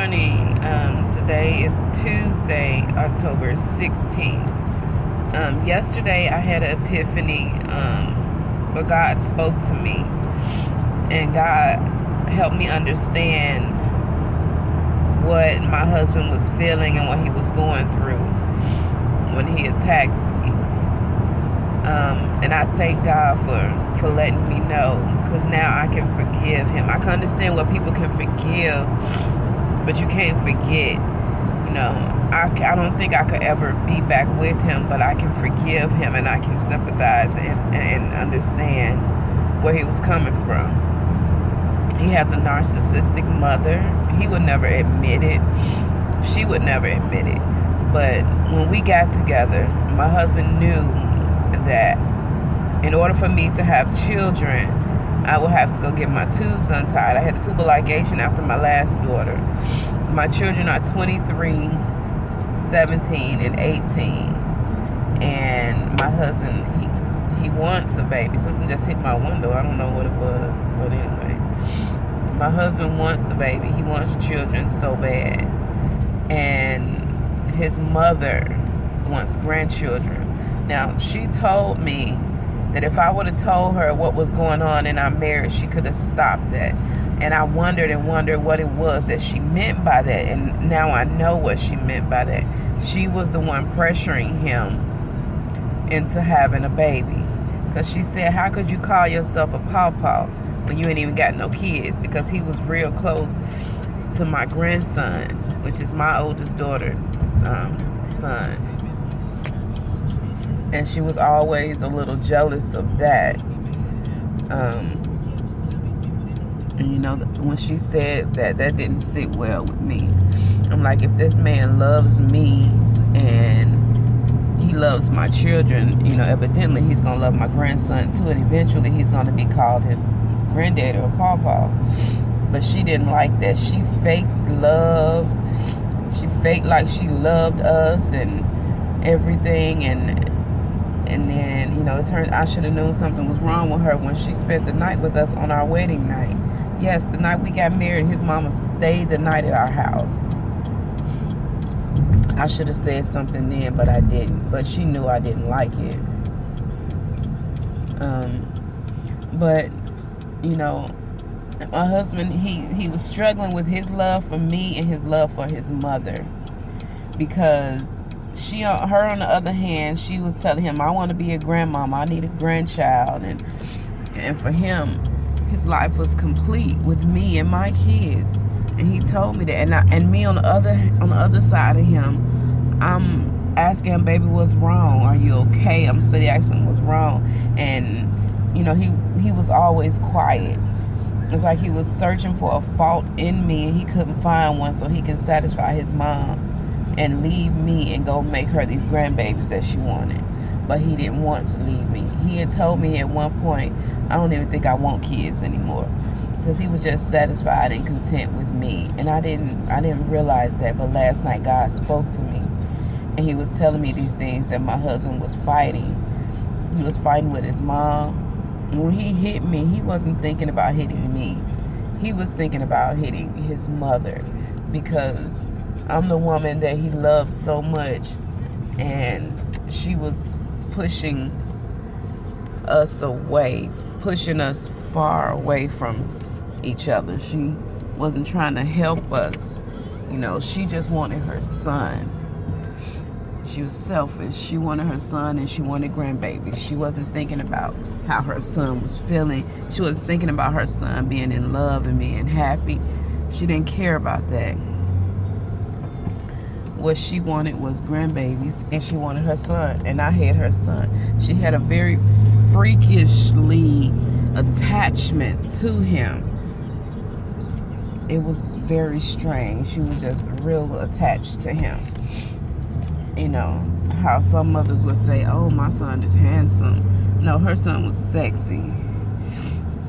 morning. Today is Tuesday, October 16th. Yesterday I had an epiphany where God spoke to me, and God helped me understand what my husband was feeling and what he was going through when he attacked me. And I thank God for letting me know, because now I can forgive him. I can understand what people can forgive, but you can't forget. I don't think I could ever be back with him, but I can forgive him, and I can sympathize and understand where he was coming from. He has a narcissistic mother. He would never admit it. She would never admit it. But when we got together, my husband knew that in order for me to have children, I would have to go get my tubes untied. I had a tubal ligation after my last daughter. My children are 23, 17, and 18. And my husband, he wants a baby. Something just hit my window. I don't know what it was. But anyway, my husband wants a baby. He wants children so bad. And his mother wants grandchildren. Now, she told me that if I would have told her what was going on in our marriage, she could have stopped that. And I wondered what it was that she meant by that. And now I know what she meant by that. She was the one pressuring him into having a baby. Because she said, how could you call yourself a pawpaw when you ain't even got no kids? Because he was real close to my grandson, which is my oldest daughter's son. And she was always a little jealous of that. And when she said that didn't sit well with me. I'm like, if this man loves me and he loves my children, evidently he's going to love my grandson too. And eventually he's going to be called his granddaddy or pawpaw. But she didn't like that. She faked love. She faked like she loved us and everything. And then, it turned, I should have known something was wrong with her when she spent the night with us on our wedding night. Yes, the night we got married, his mama stayed the night at our house. I should have said something then, but I didn't. But she knew I didn't like it. But my husband, he was struggling with his love for me and his love for his mother. Because her on the other hand, she was telling him, I want to be a grandmama, I need a grandchild. And for him, his life was complete with me and my kids. And he told me that. And me on the other side of him, I'm asking him, baby, what's wrong? Are you okay? I'm still asking him what's wrong. And he was always quiet. It's like he was searching for a fault in me, and he couldn't find one, so he can satisfy his mom and leave me and go make her these grandbabies that she wanted. But he didn't want to leave me. He had told me at one point, I don't even think I want kids anymore, because he was just satisfied and content with me. And I didn't realize that. But last night God spoke to me, and he was telling me these things that my husband was fighting. He was fighting with his mom. And when he hit me, he wasn't thinking about hitting me. He was thinking about hitting his mother, because I'm the woman that he loves so much, and she was pushing us away, pushing us far away from each other. She wasn't trying to help us. She just wanted her son. She was selfish. She wanted her son, and she wanted grandbabies. She wasn't thinking about how her son was feeling. She wasn't thinking about her son being in love and being happy. She didn't care about that. What she wanted was grandbabies, and she wanted her son, and I had her son. She had a very freakishly attachment to him. It was very strange. She was just real attached to him. How some mothers would say, oh, my son is handsome. No, her son was sexy.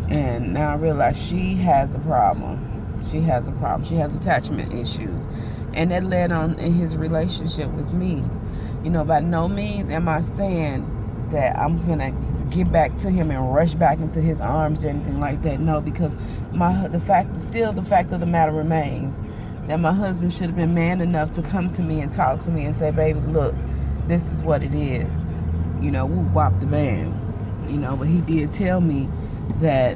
And now I realize she has a problem. She has attachment issues. And that led on in his relationship with me. By no means am I saying that I'm going to get back to him and rush back into his arms or anything like that. No, because the fact of the matter remains that my husband should have been man enough to come to me and talk to me and say, baby, look, this is what it is. You know, whoop wop the man. You know, but he did tell me that,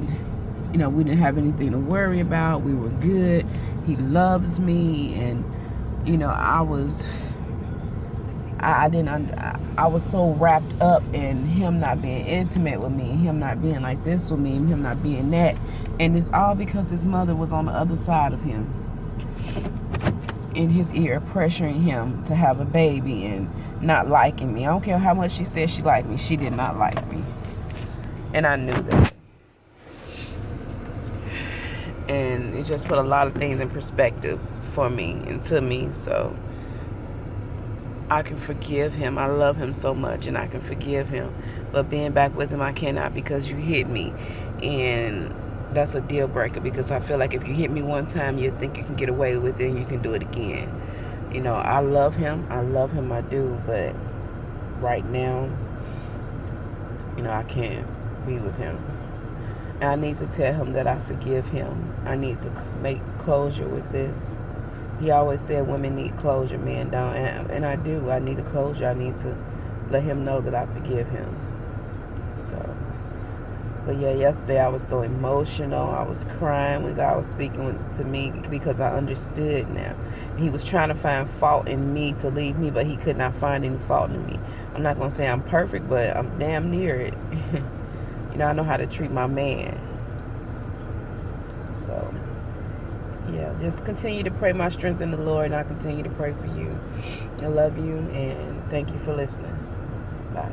you know, we didn't have anything to worry about. We were good. He loves me. And, you know, I was so wrapped up in him not being intimate with me, him not being like this with me, and him not being that. And it's all because his mother was on the other side of him, in his ear, pressuring him to have a baby and not liking me. I don't care how much she said she liked me. She did not like me. And I knew that. And it just put a lot of things in perspective for me and to me. So I can forgive him. I love him so much, and I can forgive him. But being back with him, I cannot, because you hit me. And that's a deal breaker, because I feel like if you hit me one time, you think you can get away with it and you can do it again. You know, I love him. I do. But right now, you know, I can't be with him. And I need to tell him that I forgive him. I need to make closure with this. He always said women need closure, men don't. And I do. I need a closure. I need to let him know that I forgive him. So, but yeah, yesterday I was so emotional. I was crying when God was speaking to me, because I understood now. He was trying to find fault in me to leave me, but he could not find any fault in me. I'm not going to say I'm perfect, but I'm damn near it. You know, I know how to treat my man. So, yeah, just continue to pray my strength in the Lord, and I continue to pray for you. I love you, and thank you for listening. Bye.